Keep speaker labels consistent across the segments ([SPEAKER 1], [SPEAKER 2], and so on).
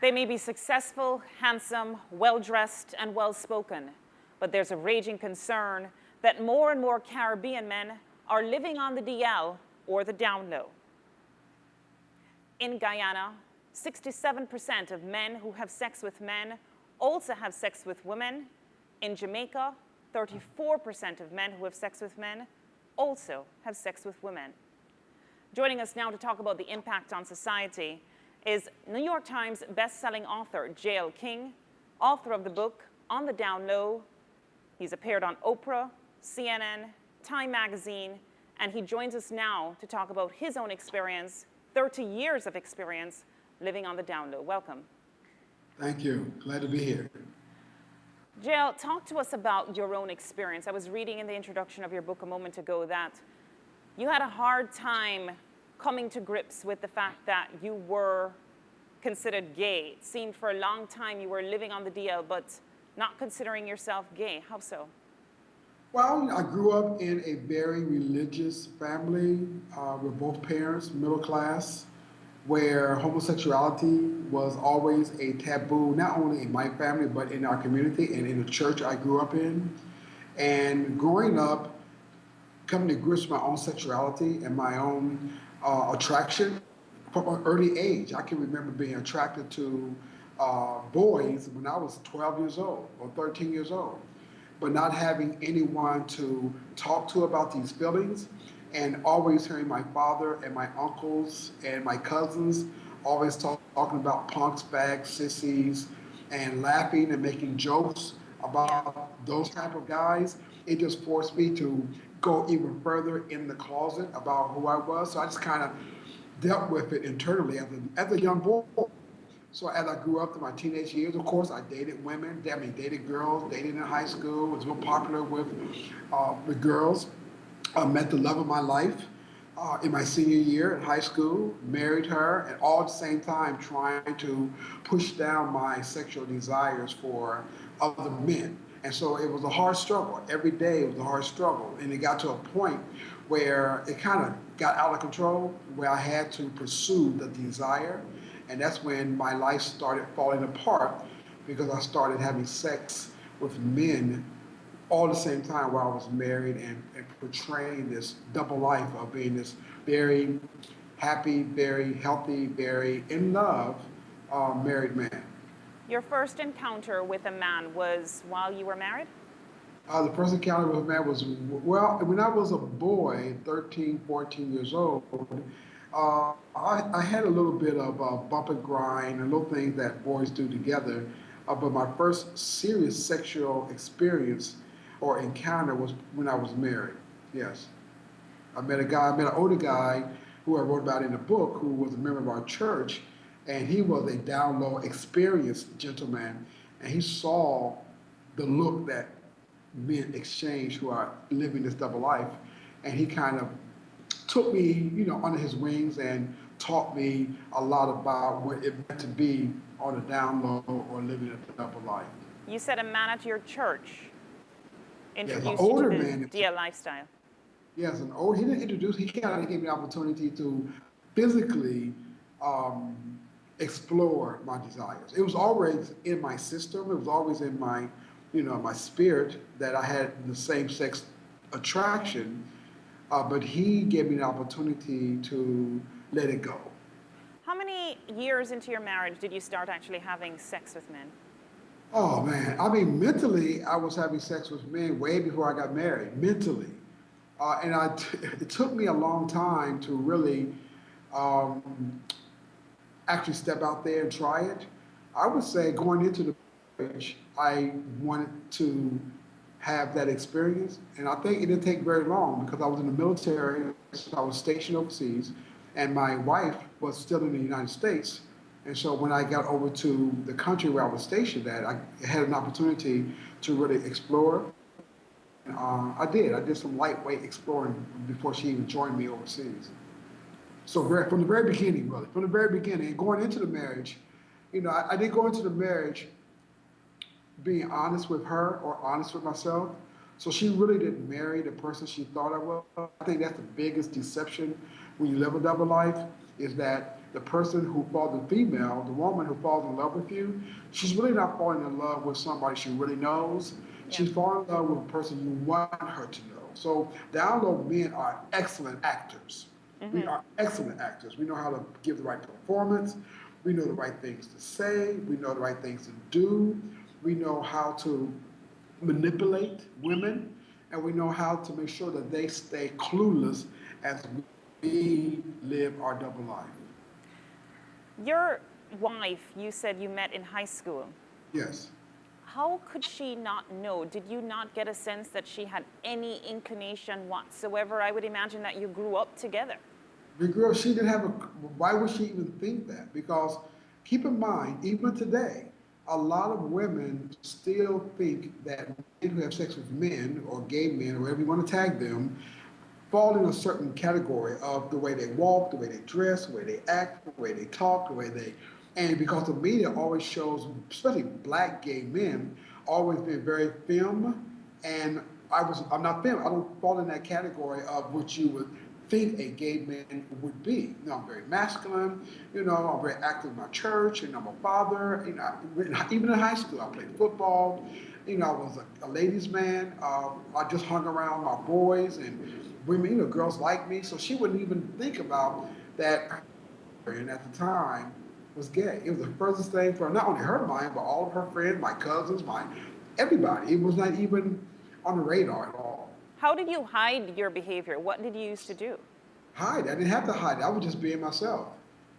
[SPEAKER 1] They may be successful, handsome, well-dressed, and well-spoken, but there's a raging concern that more and more Caribbean men are living on the DL or the down low. In Guyana, 67% of men who have sex with men also have sex with women. In Jamaica, 34% of men who have sex with men also have sex with women. Joining us now to talk about the impact on society is New York Times best-selling author J.L. King, author of the book On the Down Low. He's appeared on Oprah, CNN, Time Magazine, and he joins us now to talk about his own experience, 30 years of experience living on the down low. Welcome.
[SPEAKER 2] Thank you. Glad to be here.
[SPEAKER 1] J.L., talk to us about your own experience. I was reading in the introduction of your book a moment ago that you had a hard time coming to grips with the fact that you were considered gay. It seemed for a long time you were living on the DL, but not considering yourself gay. How so?
[SPEAKER 2] Well, I grew up in a very religious family with both parents, middle class, where homosexuality was always a taboo, not only in my family, but in our community and in the church I grew up in. And growing up, coming to grips with my own sexuality and my own attraction from an early age. I can remember being attracted to boys when I was 12 years old or 13 years old, but not having anyone to talk to about these feelings, and always hearing my father and my uncles and my cousins always talking about punks, fags, sissies, and laughing and making jokes about those type of guys. It just forced me to go even further in the closet about who I was. So I just kind of dealt with it internally as a young boy. So as I grew up in my teenage years, of course, I dated women, dated girls, dated in high school, was real popular with girls. I met the love of my life in my senior year in high school, married her, and all at the same time trying to push down my sexual desires for other men. And so it was a hard struggle. Every day it was a hard struggle. And it got to a point where it kind of got out of control, where I had to pursue the desire. And that's when my life started falling apart, because I started having sex with men all at the same time while I was married, and portraying this double life of being this very happy, very healthy, very in love married man.
[SPEAKER 1] Your first encounter with a man was while you were married?
[SPEAKER 2] The first encounter with a man was, well, when I was a boy, 13, 14 years old, I had a little bit of bump and grind and little things that boys do together. But my first serious sexual experience or encounter was when I was married, yes. I met an older guy who I wrote about in the book, who was a member of our church, and he was a down low, experienced gentleman, and he saw the look that men exchange who are living this double life, and he kind of took me, under his wings and taught me a lot about what it meant to be on the down low or living a double life.
[SPEAKER 1] You said a man at your church introduced
[SPEAKER 2] an older
[SPEAKER 1] you to
[SPEAKER 2] man,
[SPEAKER 1] the DL lifestyle.
[SPEAKER 2] Yes, he didn't introduce, he kind of gave me the opportunity to physically explore my desires. It was always in my system. It was always in my, my spirit that I had the same sex attraction, but he gave me the opportunity to let it go.
[SPEAKER 1] How many years into your marriage did you start actually having sex with men?
[SPEAKER 2] Oh man, I mean, mentally, I was having sex with men way before I got married, mentally. It took me a long time to really actually step out there and try it. I would say going into the marriage, I wanted to have that experience, and I think it didn't take very long because I was in the military, so I was stationed overseas, and my wife was still in the United States. And so when I got over to the country where I was stationed at, I had an opportunity to really explore. I did some lightweight exploring before she even joined me overseas. So from the very beginning, really, from the very beginning, and going into the marriage, I did go into the marriage being honest with her or honest with myself. So she really didn't marry the person she thought I was. I think that's the biggest deception when you live a double life. is that the person who falls, the female, the woman who falls in love with you, she's really not falling in love with somebody she really knows.
[SPEAKER 1] Yeah.
[SPEAKER 2] She's falling in love with a person you want her to know. So down low men are excellent actors. We are excellent actors. We know how to give the right performance. We know the right things to say. We know the right things to do. We know how to manipulate women, and we know how to make sure that they stay clueless as we live our double life.
[SPEAKER 1] Your wife, you said you met in high school.
[SPEAKER 2] Yes.
[SPEAKER 1] How could she not know? Did you not get a sense that she had any inclination whatsoever? I would imagine that you grew up together.
[SPEAKER 2] The girl, she didn't have a, why would she even think that? Because keep in mind, even today, a lot of women still think that men who have sex with men or gay men, or whatever you want to tag them, fall in a certain category of the way they walk, the way they dress, the way they act, the way they talk, the way they, and because the media always shows, especially black gay men, always been very femme, and I'm not femme. I don't fall in that category of what you would think a gay man would be. You know, I'm very masculine. You know, I'm very active in my church, and I'm a father. You know, even in high school, I played football. You know, I was a ladies' man. I just hung around my boys and women. You know, girls like me, so she wouldn't even think about that. And at the time, was gay. It was the furthest thing for not only her mind, but all of her friends, my cousins, everybody. It was not even on the radar at all.
[SPEAKER 1] How did you hide your behavior? What did you used to do?
[SPEAKER 2] Hide. I didn't have to hide. I was just being myself.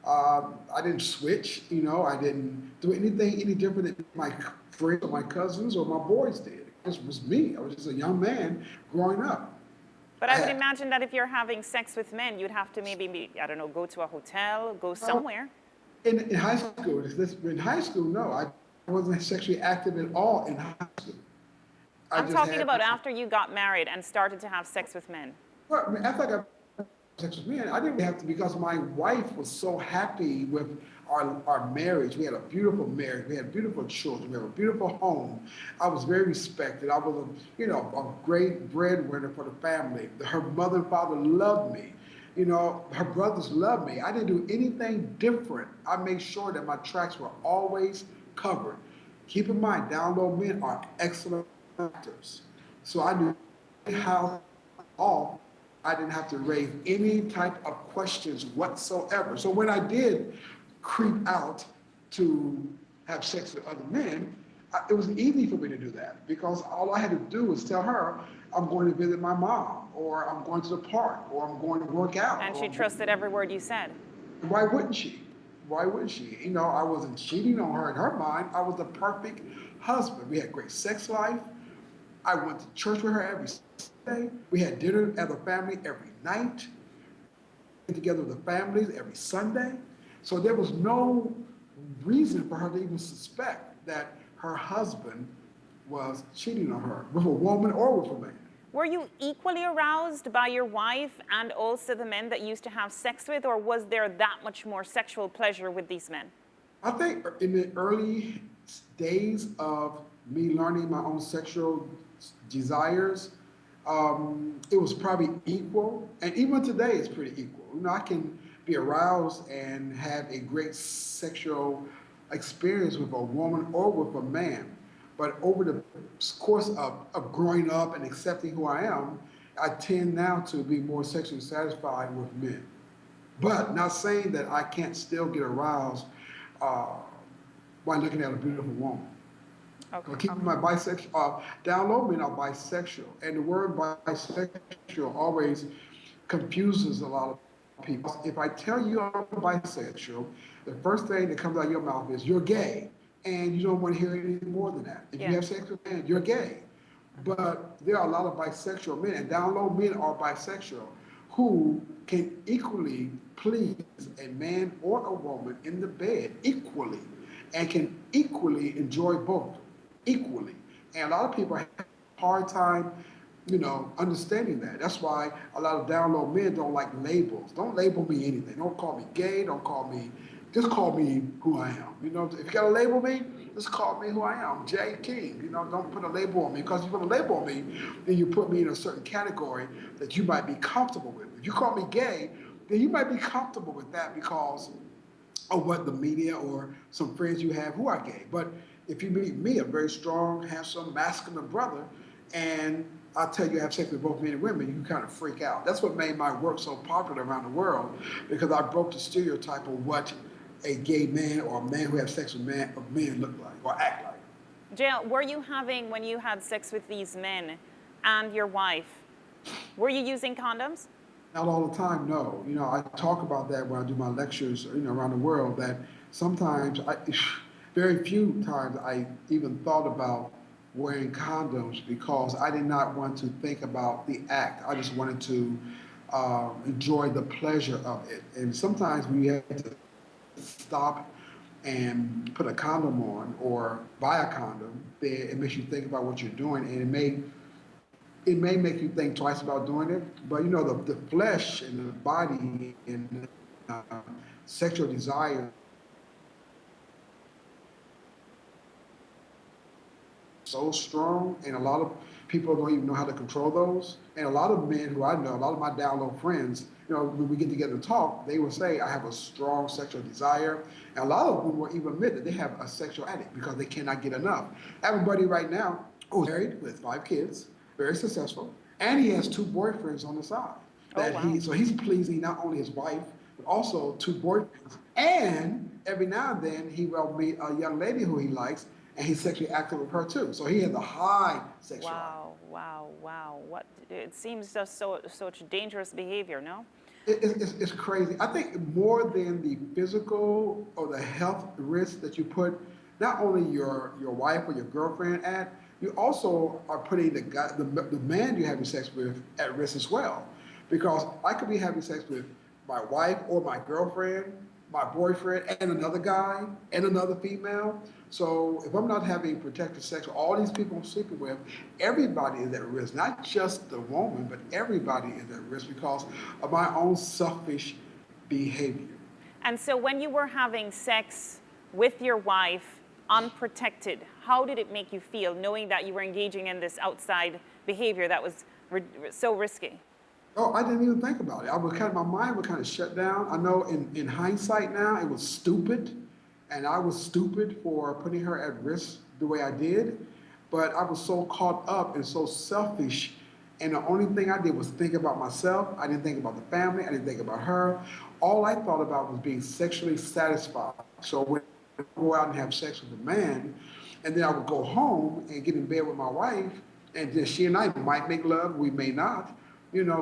[SPEAKER 2] I didn't switch. You know, I didn't do anything any different than my friends or my cousins or my boys did. It just was me. I was just a young man growing up.
[SPEAKER 1] But I would imagine that if you're having sex with men, you'd have to maybe, I don't know, go to a hotel, go somewhere.
[SPEAKER 2] In high school, no, I wasn't sexually active at all in high school.
[SPEAKER 1] I'm talking about after you got married and started to have sex with men.
[SPEAKER 2] Well, I mean, after I got sex with men, I didn't have to, because my wife was so happy with our marriage. We had a beautiful marriage. We had beautiful children. We had a beautiful home. I was very respected. I was a great breadwinner for the family. Her mother and father loved me. You know, her brothers loved me. I didn't do anything different. I made sure that my tracks were always covered. Keep in mind, down low men are excellent actors. So I knew how off. I didn't have to raise any type of questions whatsoever. So when I did creep out to have sex with other men, it was easy for me to do that, because all I had to do was tell her I'm going to visit my mom, or I'm going to the park, or I'm going to work out.
[SPEAKER 1] And she trusted every word you said.
[SPEAKER 2] Why wouldn't she? Why wouldn't she? You know, I wasn't cheating on her. In her mind, I was the perfect husband. We had great sex life. I went to church with her every Sunday. We had dinner as a family every night. We together with the families every Sunday. So there was no reason for her to even suspect that her husband was cheating on her with a woman or with a man.
[SPEAKER 1] Were you equally aroused by your wife and also the men that you used to have sex with, or was there that much more sexual pleasure with these men?
[SPEAKER 2] I think in the early days of me learning my own sexual desires, it was probably equal. And even today, it's pretty equal. You know, I can be aroused and have a great sexual experience with a woman or with a man. But over the course of growing up and accepting who I am, I tend now to be more sexually satisfied with men. But not saying that I can't still get aroused by looking at a beautiful woman. Okay. Keeping my bisexual, down low men are bisexual. And the word bisexual always confuses a lot of people. If I tell you I'm bisexual, the first thing that comes out of your mouth is you're gay. And you don't want to hear anything more than that. If you have sex with a man, you're gay. But there are a lot of bisexual men, and down low men are bisexual, who can equally please a man or a woman in the bed equally, and can equally enjoy both equally. And a lot of people have a hard time, you know, understanding that. That's why a lot of down low men don't like labels. Don't label me anything. Don't call me gay. Don't call me. Just call me who I am. You know, if you gotta label me, just call me who I am, Jay King. You know, don't put a label on me, because if you put a label on me, then you put me in a certain category that you might be comfortable with. If you call me gay, then you might be comfortable with that because of what the media or some friends you have who are gay. But if you meet me, a very strong, handsome, masculine brother, and I tell you I have sex with both men and women, you kind of freak out. That's what made my work so popular around the world because I broke the stereotype of what a gay man or a man who has sex with men look like or act like.
[SPEAKER 1] Jael, were you having, when you had sex with these men and your wife, were you using condoms?
[SPEAKER 2] Not all the time, no. I talk about that when I do my lectures, around the world, that sometimes, very few times I even thought about wearing condoms because I did not want to think about the act. I just wanted to enjoy the pleasure of it. And sometimes when you have to stop and put a condom on or buy a condom, then it makes you think about what you're doing, and it may make you think twice about doing it. But the flesh and the body and uh, sexual desire so strong, and a lot of people don't even know how to control those. And a lot of men who I know, a lot of my down low friends, when we get together and talk, they will say, I have a strong sexual desire. And a lot of them will even admit that they have a sexual addict because they cannot get enough. I have a buddy right now who's married with 5 kids, very successful, and he has 2 boyfriends on the side. So he's pleasing not only his wife, but also 2 boyfriends. And every now and then he will meet a young lady who he likes, and he's sexually active with her too. So he has a high sexuality.
[SPEAKER 1] Wow. What, it seems just such dangerous behavior, no?
[SPEAKER 2] It's crazy. I think more than the physical or the health risk that you put not only your wife or your girlfriend at, you also are putting the man you're having sex with at risk as well. Because I could be having sex with my wife or my girlfriend, my boyfriend, and another guy, and another female. So if I'm not having protected sex with all these people I'm sleeping with, everybody is at risk, not just the woman, but everybody is at risk because of my own selfish behavior.
[SPEAKER 1] And so when you were having sex with your wife unprotected, how did it make you feel knowing that you were engaging in this outside behavior that was so risky?
[SPEAKER 2] Oh, I didn't even think about it. My mind would kind of shut down. I know in hindsight now, it was stupid. And I was stupid for putting her at risk the way I did. But I was so caught up and so selfish. And the only thing I did was think about myself. I didn't think about the family. I didn't think about her. All I thought about was being sexually satisfied. So when I would go out and have sex with a man, and then I would go home and get in bed with my wife, and then she and I might make love, we may not.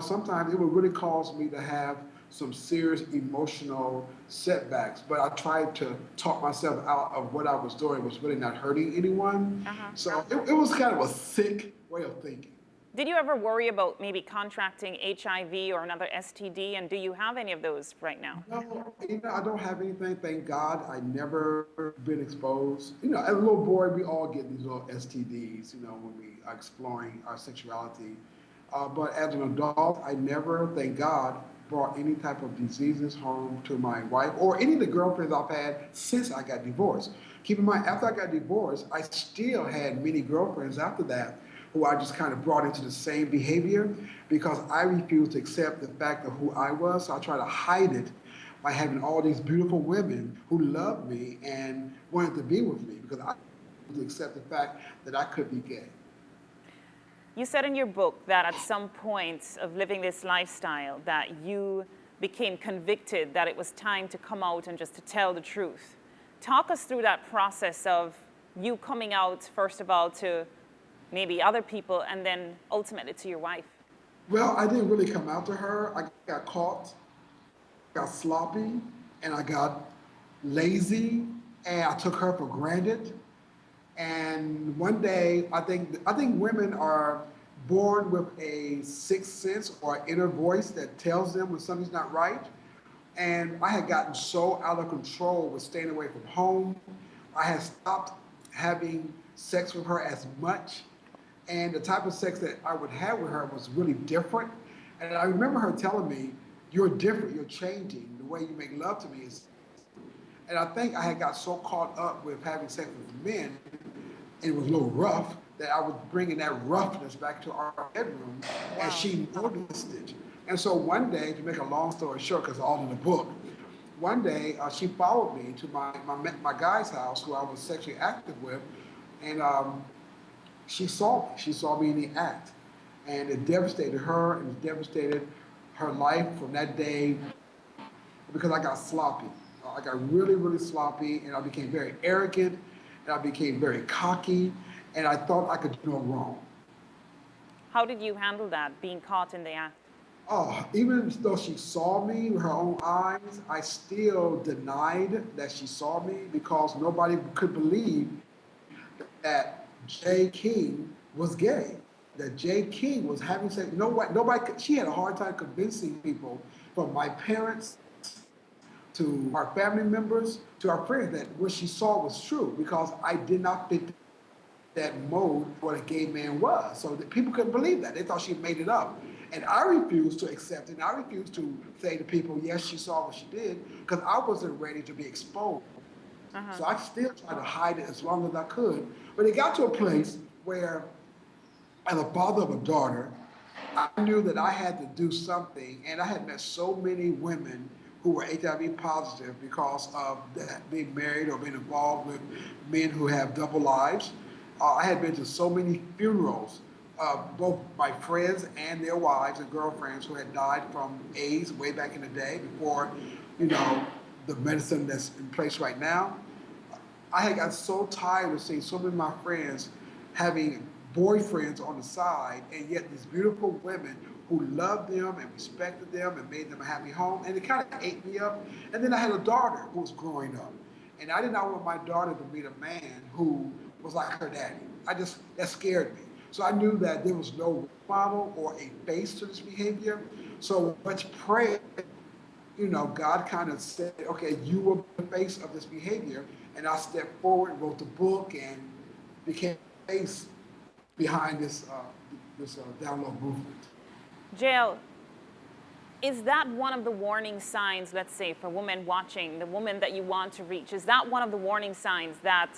[SPEAKER 2] Sometimes it would really cause me to have some serious emotional setbacks. But I tried to talk myself out of what I was doing was really not hurting anyone. So it was kind of a sick way of thinking.
[SPEAKER 1] Did you ever worry about maybe contracting HIV or another STD? And do you have any of those right now?
[SPEAKER 2] No, I don't have anything. Thank God, I never been exposed. As a little boy, we all get these little STDs. When we are exploring our sexuality. But as an adult, I never, thank God, brought any type of diseases home to my wife or any of the girlfriends I've had since I got divorced. Keep in mind, after I got divorced, I still had many girlfriends after that who I just kind of brought into the same behavior because I refused to accept the fact of who I was. So I tried to hide it by having all these beautiful women who loved me and wanted to be with me because I refused to accept the fact that I could be gay.
[SPEAKER 1] You said in your book that at some point of living this lifestyle that you became convicted that it was time to come out and just to tell the truth. Talk us through that process of you coming out, first of all, to maybe other people and then ultimately to your wife.
[SPEAKER 2] Well, I didn't really come out to her. I got caught, got sloppy, and I got lazy, and I took her for granted. And one day, I think women are born with a sixth sense or inner voice that tells them when something's not right. And I had gotten so out of control with staying away from home. I had stopped having sex with her as much. And the type of sex that I would have with her was really different. And I remember her telling me, "You're different, you're changing. The way you make love to me is..." And I think I had got so caught up with having sex with men, and it was a little rough, that I was bringing that roughness back to our bedroom, and she noticed it. And so one day, to make a long story short, because it's all in the book, one day she followed me to my guy's house who I was sexually active with, and she saw me. She saw me in the act, and it devastated her, and it devastated her life from that day because I got sloppy. I got really, really sloppy, and I became very arrogant, and I became very cocky, and I thought I could do no wrong.
[SPEAKER 1] How did you handle that, being caught in the act?
[SPEAKER 2] Oh, even though she saw me with her own eyes, I still denied that she saw me because nobody could believe that Jay King was gay, that Jay King was having sex. You know what? She had a hard time convincing people, from my parents to our family members to our friends, that what she saw was true because I did not fit that mold what a gay man was. So that people couldn't believe that. They thought she made it up. And I refused to accept it. And I refused to say to people, yes, she saw what she did, because I wasn't ready to be exposed. So I still tried to hide it as long as I could. But it got to a place where, as a father of a daughter, I knew that I had to do something. And I had met so many women who were HIV positive because of that, being married or being involved with men who have double lives. I had been to so many funerals, both my friends and their wives and girlfriends who had died from AIDS way back in the day before, the medicine that's in place right now. I had got so tired of seeing so many of my friends having boyfriends on the side, and yet these beautiful women who loved them and respected them and made them a happy home, and it kind of ate me up. And then I had a daughter who was growing up, and I did not want my daughter to meet a man who was like her daddy. That scared me. So I knew that there was no model or a face to this behavior. So much prayer, God kind of said, okay, you will be the face of this behavior. And I stepped forward, wrote the book, and became the face behind this download movement.
[SPEAKER 1] Jael, is that one of the warning signs, let's say, for women watching, the woman that you want to reach? Is that one of the warning signs that,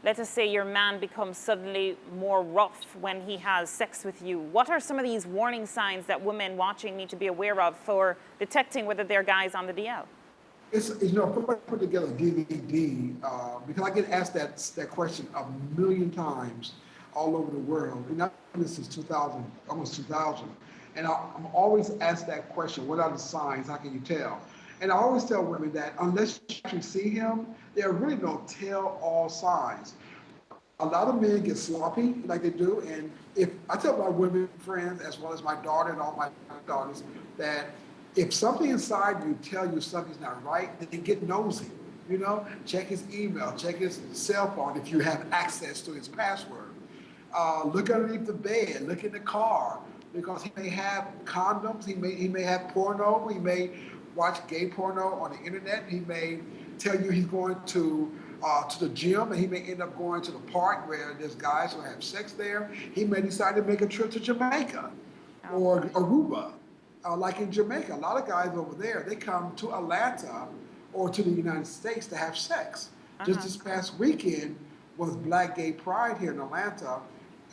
[SPEAKER 1] let us say, your man becomes suddenly more rough when he has sex with you? What are some of these warning signs that women watching need to be aware of for detecting whether they're guys on the DL?
[SPEAKER 2] It's, put together a DVD, because I get asked that question a million times all over the world. And I've been since 2000, almost 2000. And I'm always asked that question, what are the signs? How can you tell? And I always tell women that unless you actually see him, there are really no tell-all signs. A lot of men get sloppy like they do. And if I tell my women friends, as well as my daughter and all my daughters, that if something inside you tell you something's not right, then get nosy. Check his email, check his cell phone if you have access to his password. Look underneath the bed, look in the car, because he may have condoms, he may have porno, he may watch gay porno on the internet, he may tell you he's going to the gym, and he may end up going to the park where there's guys who have sex there. He may decide to make a trip to Jamaica or Aruba. Like in Jamaica, a lot of guys over there, they come to Atlanta or to the United States to have sex. Just this past weekend was Black Gay Pride here in Atlanta,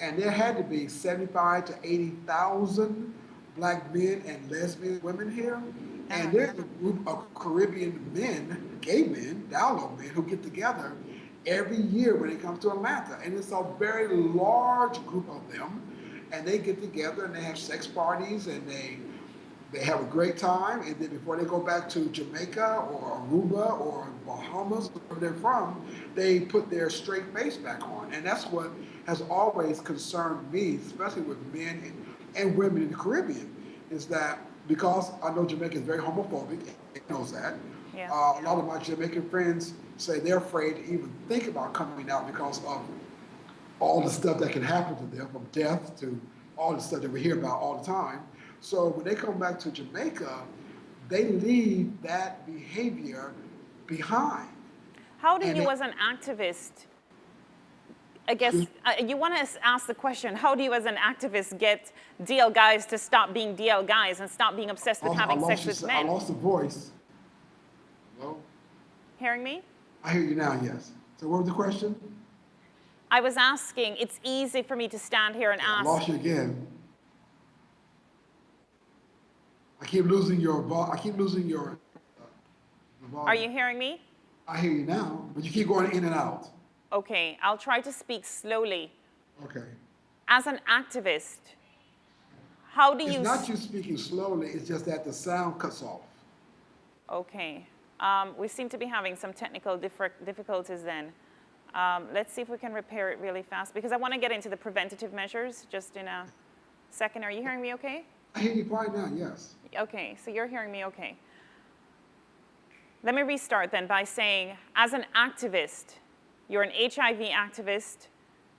[SPEAKER 2] and there had to be 75 to 80,000 black men and lesbian women here. And there's a group of Caribbean men, gay men, download men, who get together every year when it comes to Atlanta. And it's a very large group of them. And they get together and they have sex parties and they have a great time. And then before they go back to Jamaica or Aruba or Bahamas, where they're from, they put their straight face back on. And that's what has always concerned me, especially with men and women in the Caribbean, is that because I know Jamaica is very homophobic, it knows that. Yeah. A lot of my Jamaican friends say they're afraid to even think about coming out because of all the stuff that can happen to them, from death to all the stuff that we hear about all the time. So when they come back to Jamaica, they leave that behavior behind.
[SPEAKER 1] How do you, as an activist, I guess you want to ask the question, how do you as an activist get DL guys to stop being DL guys and stop being obsessed with having sex with men?
[SPEAKER 2] I lost the voice. Hello?
[SPEAKER 1] Hearing me?
[SPEAKER 2] I hear you now, yes. So what was the question?
[SPEAKER 1] I was asking, it's easy for me to stand here and ask.
[SPEAKER 2] I lost you again. I keep losing your I keep losing your
[SPEAKER 1] Are
[SPEAKER 2] volume.
[SPEAKER 1] you hearing me?
[SPEAKER 2] I hear you now, but you keep going in and out.
[SPEAKER 1] Okay, I'll try to speak slowly.
[SPEAKER 2] Okay.
[SPEAKER 1] As an activist, how do
[SPEAKER 2] It's
[SPEAKER 1] you...
[SPEAKER 2] not you speaking slowly, it's just that the sound cuts off.
[SPEAKER 1] Okay. We seem to be having some technical difficulties then. Let's see if we can repair it really fast, because I want to get into the preventative measures just in a second. Are you hearing me okay?
[SPEAKER 2] I hear you fine now, yes.
[SPEAKER 1] Okay, so you're hearing me okay. Let me restart then by saying, as an activist, you're an HIV activist,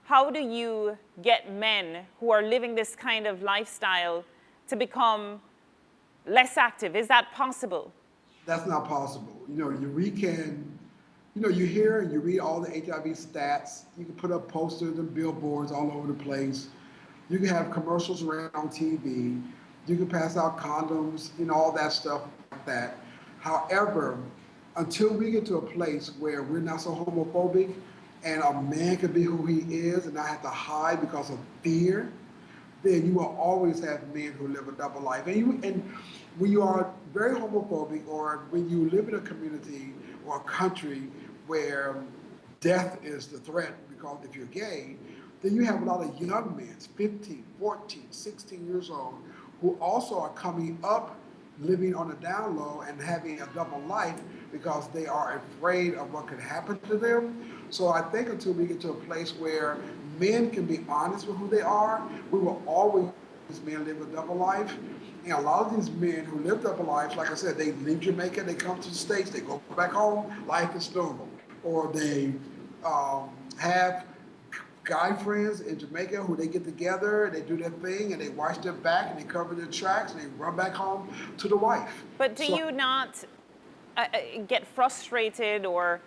[SPEAKER 1] how do you get men who are living this kind of lifestyle to become less active? Is that possible?
[SPEAKER 2] That's not possible. You hear and you read all the HIV stats. You can put up posters and billboards all over the place. You can have commercials around on TV. You can pass out condoms, all that stuff like that. However, until we get to a place where we're not so homophobic and a man can be who he is and not have to hide because of fear, then you will always have men who live a double life. And when you are very homophobic, or when you live in a community or a country where death is the threat because if you're gay, then you have a lot of young men, 15, 14, 16 years old, who also are coming up living on the down low and having a double life because they are afraid of what could happen to them. So I think until we get to a place where men can be honest with who they are, we will always men live a double life. And a lot of these men who live double lives, like I said, they leave Jamaica, they come to the States, they go back home, life is normal. Or they have guy friends in Jamaica who they get together, they do their thing, and they watch their back, and they cover their tracks, and they run back home to the wife.
[SPEAKER 1] But do you not get frustrated, or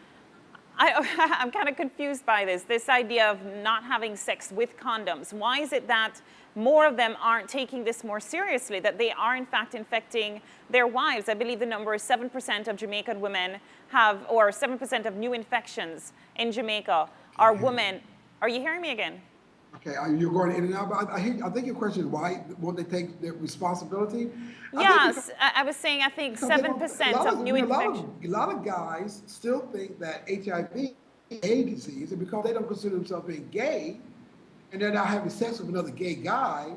[SPEAKER 1] I'm kind of confused by this idea of not having sex with condoms? Why is it that more of them aren't taking this more seriously, that they are in fact infecting their wives? I believe the number is 7% of Jamaican women have, or 7% of new infections in Jamaica are women. Are you hearing me again?
[SPEAKER 2] Okay, you're going in and out, but I think your question is why won't they take their responsibility?
[SPEAKER 1] Yes, I was saying I think 7% of new infections.
[SPEAKER 2] A lot of guys still think that HIV is a disease, and because they don't consider themselves being gay, and they're not having sex with another gay guy,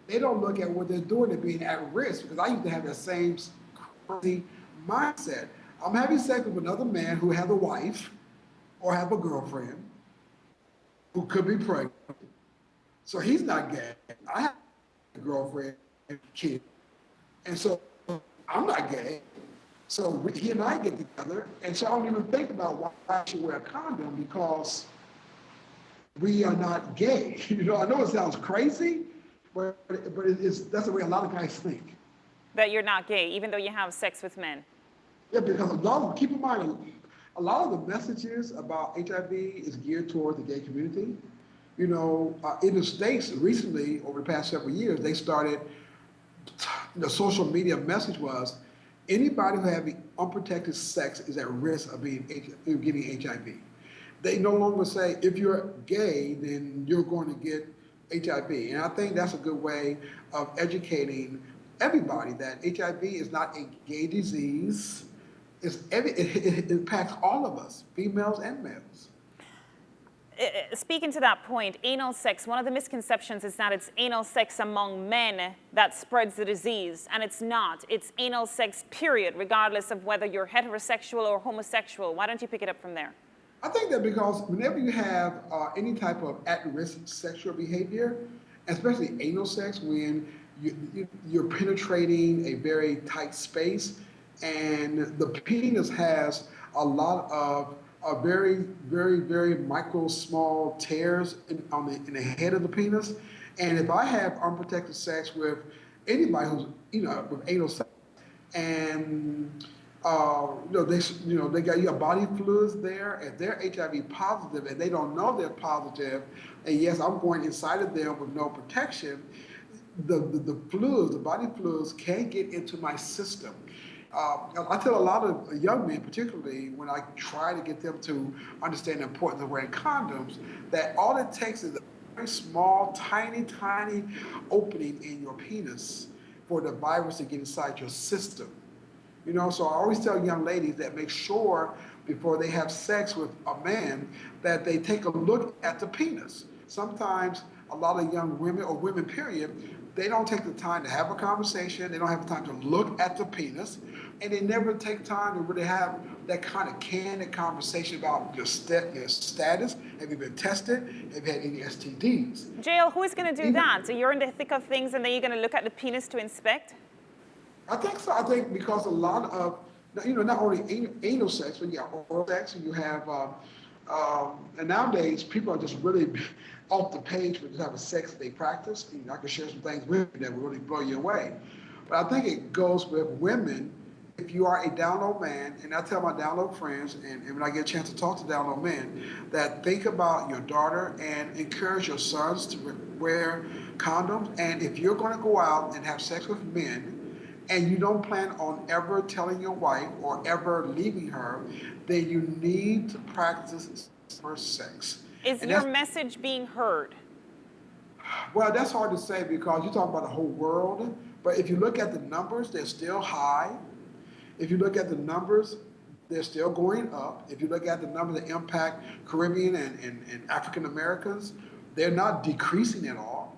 [SPEAKER 2] they don't look at what they're doing and being at risk. Because I used to have that same crazy mindset. I'm having sex with another man who has a wife or have a girlfriend who could be pregnant. So he's not gay. I have a girlfriend and kid. And so I'm not gay. So he and I get together. And so I don't even think about why I should wear a condom because we are not gay. I know it sounds crazy, but that's the way a lot of guys think.
[SPEAKER 1] That you're not gay, even though you have sex with men.
[SPEAKER 2] Yeah, because keep in mind, a lot of the messages about HIV is geared towards the gay community. In the States recently, over the past several years, they started, the social media message was, anybody who having unprotected sex is at risk of getting HIV. They no longer say, if you're gay, then you're going to get HIV. And I think that's a good way of educating everybody that HIV is not a gay disease. It impacts all of us, females and males.
[SPEAKER 1] Speaking to that point, anal sex, one of the misconceptions is that it's anal sex among men that spreads the disease, and it's not. It's anal sex, period, regardless of whether you're heterosexual or homosexual. Why don't you pick it up from there?
[SPEAKER 2] I think that because whenever you have any type of at-risk sexual behavior, especially anal sex, when you're penetrating a very tight space, and the penis has a lot of very, very, very micro, small tears in the head of the penis. And if I have unprotected sex with anybody who's, with anal sex, and they got your body fluids there, and they're HIV positive, and they don't know they're positive, and yes, I'm going inside of them with no protection. The fluids, the body fluids, can get into my system. I tell a lot of young men, particularly when I try to get them to understand the importance of wearing condoms, that all it takes is a very small, tiny, tiny opening in your penis, for the virus to get inside your system. You know, so I always tell young ladies that make sure before they have sex with a man that they take a look at the penis. Sometimes a lot of young women or women period, they don't take the time to have a conversation, they don't have the time to look at the penis, and they never take time to really have that kind of candid conversation about your status. Have you been tested? Have you had any STDs?
[SPEAKER 1] JL, who is going to do that? So you're in the thick of things and then you're going to look at the penis to inspect?
[SPEAKER 2] I think so. I think because a lot of, you know, not only anal sex, but you have oral sex, and you have, and nowadays people are just really off the page for the type of sex they practice. You know, I can share some things with you that will really blow you away. But I think it goes with women. If you are a down low man, and I tell my down low friends, and when I get a chance to talk to down low men, that think about your daughter and encourage your sons to wear condoms. And if you're going to go out and have sex with men, and you don't plan on ever telling your wife or ever leaving her, then you need to practice first sex.
[SPEAKER 1] Is your message being heard?
[SPEAKER 2] Well, that's hard to say because you talk about the whole world, but if you look at the numbers, they're still high. If you look at the numbers, they're still going up. If you look at the numbers that impact Caribbean and African Americans, they're not decreasing at all.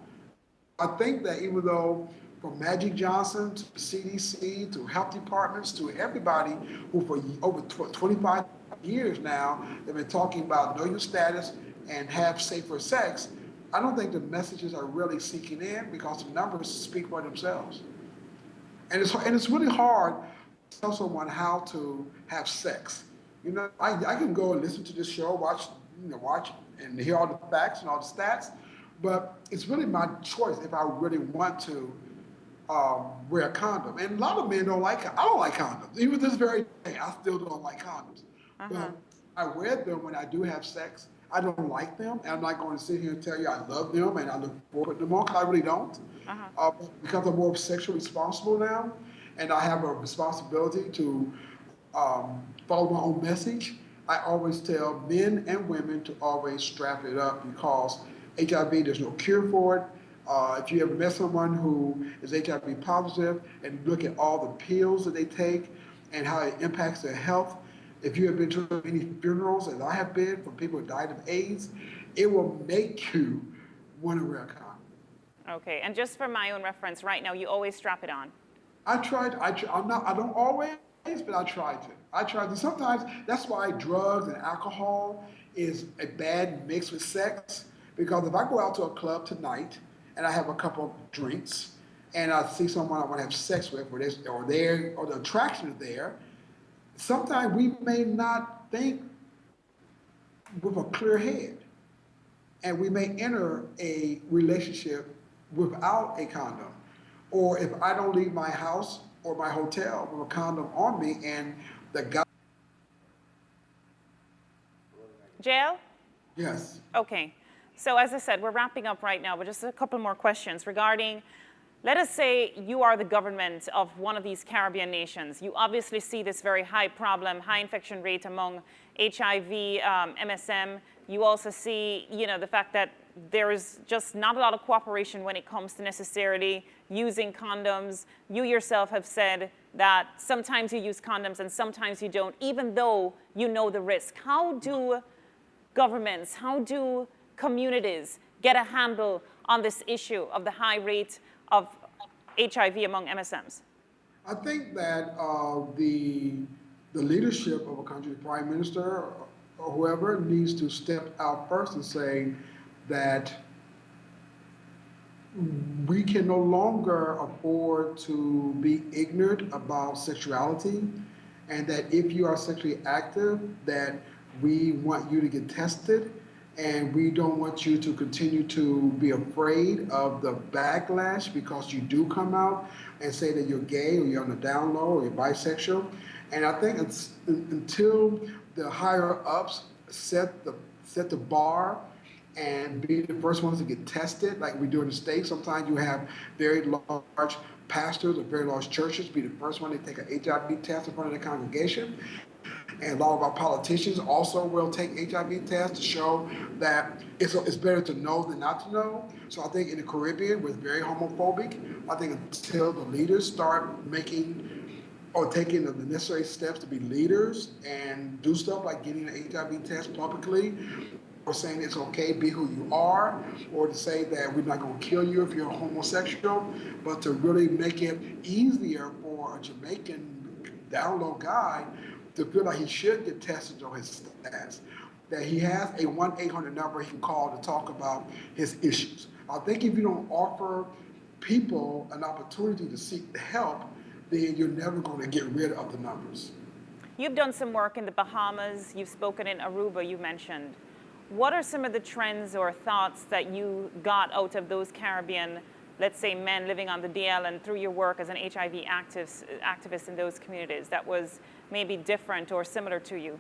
[SPEAKER 2] I think that even though from Magic Johnson to CDC to health departments to everybody who for over 25 years now, they've been talking about know your status and have safer sex, I don't think the messages are really sinking in because the numbers speak for themselves. And it's really hard to tell someone how to have sex. You know, I can go and listen to this show, watch and hear all the facts and all the stats, but it's really my choice if I really want to wear a condom. And a lot of men don't like, I don't like condoms. Even this very day, I still don't like condoms. But I wear them when I do have sex. I don't like them, and I'm not going to sit here and tell you I love them and I look forward to them all, because I really don't. Because I'm more sexually responsible now, and I have a responsibility to follow my own message. I always tell men and women to always strap it up because HIV, there's no cure for it. If you ever met someone who is HIV positive and look at all the pills that they take and how it impacts their health, if you have been to any funerals, as I have been, from people who died of AIDS, it will make you want to wear a condom.
[SPEAKER 1] Okay, and just for my own reference, right now, you always strap it on.
[SPEAKER 2] I don't always, but I try to. Sometimes that's why drugs and alcohol is a bad mix with sex, because if I go out to a club tonight and I have a couple of drinks and I see someone I want to have sex with, or the attraction is there, sometimes we may not think with a clear head, and we may enter a relationship without a condom. Or if I don't leave my house or my hotel with a condom on me and the guy...
[SPEAKER 1] JL?
[SPEAKER 2] Yes.
[SPEAKER 1] Okay. So as I said, we're wrapping up right now, but just a couple more questions regarding, let us say you are the government of one of these Caribbean nations. You obviously see this very high problem, high infection rate among HIV, MSM. You also see, the fact that there is just not a lot of cooperation when it comes to necessarily using condoms. You yourself have said that sometimes you use condoms and sometimes you don't, even though you know the risk. How do governments, how do communities get a handle on this issue of the high rate of HIV among MSMs?
[SPEAKER 2] I think that the leadership of a country, the prime minister or whoever, needs to step out first and say that we can no longer afford to be ignorant about sexuality, and that if you are sexually active, that we want you to get tested, and we don't want you to continue to be afraid of the backlash because you do come out and say that you're gay or you're on the down low or you're bisexual. And I think it's until the higher ups set the bar and be the first ones to get tested, like we do in the States. Sometimes you have very large pastors or very large churches be the first one to take an HIV test in front of the congregation. And a lot of our politicians also will take HIV tests to show that it's better to know than not to know. So I think in the Caribbean, we're very homophobic. I think until the leaders start making or taking the necessary steps to be leaders and do stuff like getting an HIV test publicly, or saying it's okay, be who you are, or to say that we're not going to kill you if you're homosexual, but to really make it easier for a Jamaican down low guy to feel like he should get tested on his stats, that he has a 1-800 number he can call to talk about his issues. I think if you don't offer people an opportunity to seek the help, then you're never going to get rid of the numbers.
[SPEAKER 1] You've done some work in the Bahamas. You've spoken in Aruba, you mentioned. What are some of the trends or thoughts that you got out of those Caribbean, let's say, men living on the DL, and through your work as an HIV activist in those communities that was maybe different or similar to you?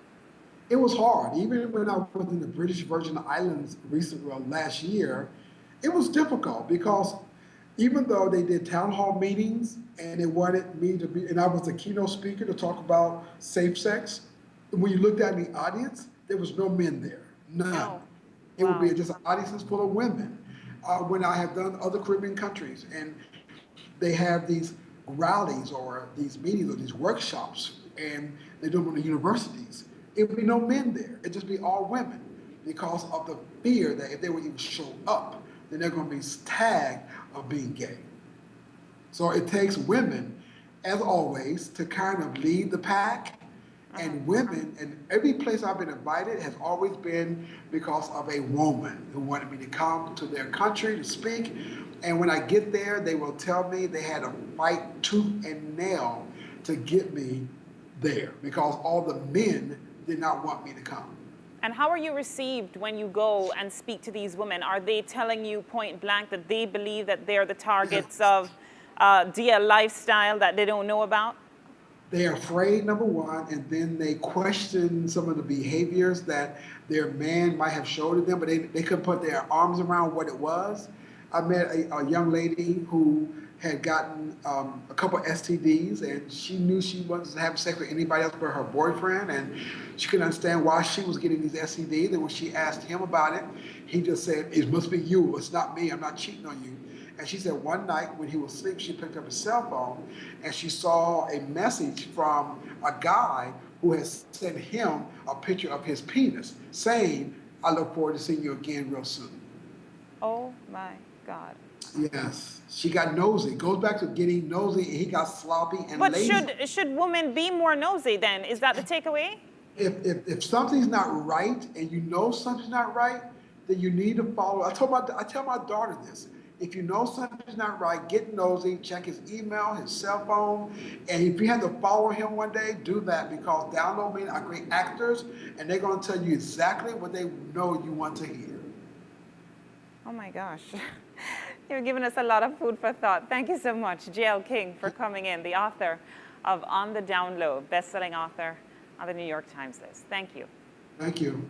[SPEAKER 2] It was hard. Even when I was in the British Virgin Islands last year, it was difficult because even though they did town hall meetings and they wanted me to be, and I was the keynote speaker to talk about safe sex, when you looked at the audience, there was no men there, none.
[SPEAKER 1] No.
[SPEAKER 2] It would be
[SPEAKER 1] Wow.
[SPEAKER 2] just audiences full of women. When I have done other Caribbean countries and they have these rallies or these meetings or these workshops and they do them in the universities, it would be no men there. It'd just be all women because of the fear that if they would even show up, then they're going to be tagged of being gay. So it takes women, as always, to kind of lead the pack. And women, and every place I've been invited has always been because of a woman who wanted me to come to their country to speak. And when I get there, they will tell me they had to fight tooth and nail to get me there because all the men did not want me to come.
[SPEAKER 1] And how are you received when you go and speak to these women? Are they telling you point blank that they believe that they're the targets of DL lifestyle that they don't know about?
[SPEAKER 2] They're afraid, number one, and then they question some of the behaviors that their man might have showed to them, but they couldn't put their arms around what it was. I met a young lady who had gotten a couple STDs, and she knew she wasn't having sex with anybody else but her boyfriend, and she couldn't understand why she was getting these STDs. And when she asked him about it, he just said, "It must be you. It's not me. I'm not cheating on you." And she said one night when he was asleep, she picked up his cell phone and she saw a message from a guy who had sent him a picture of his penis saying, "I look forward to seeing you again real soon."
[SPEAKER 1] Oh my God.
[SPEAKER 2] Yes, she got nosy. It goes back to getting nosy, and he got sloppy and
[SPEAKER 1] But
[SPEAKER 2] lazy.
[SPEAKER 1] should women be more nosy then? Is that the takeaway?
[SPEAKER 2] If something's not right and you know something's not right, then you need to follow. I tell my daughter this. If you know something's not right, get nosy, check his email, his cell phone, and if you have to follow him one day, do that because download men are great actors, and they're going to tell you exactly what they know you want to hear.
[SPEAKER 1] Oh my gosh. You've given us a lot of food for thought. Thank you so much, J.L. King, for coming in, the author of On the Down Low, best-selling author on the New York Times list. Thank you.
[SPEAKER 2] Thank you.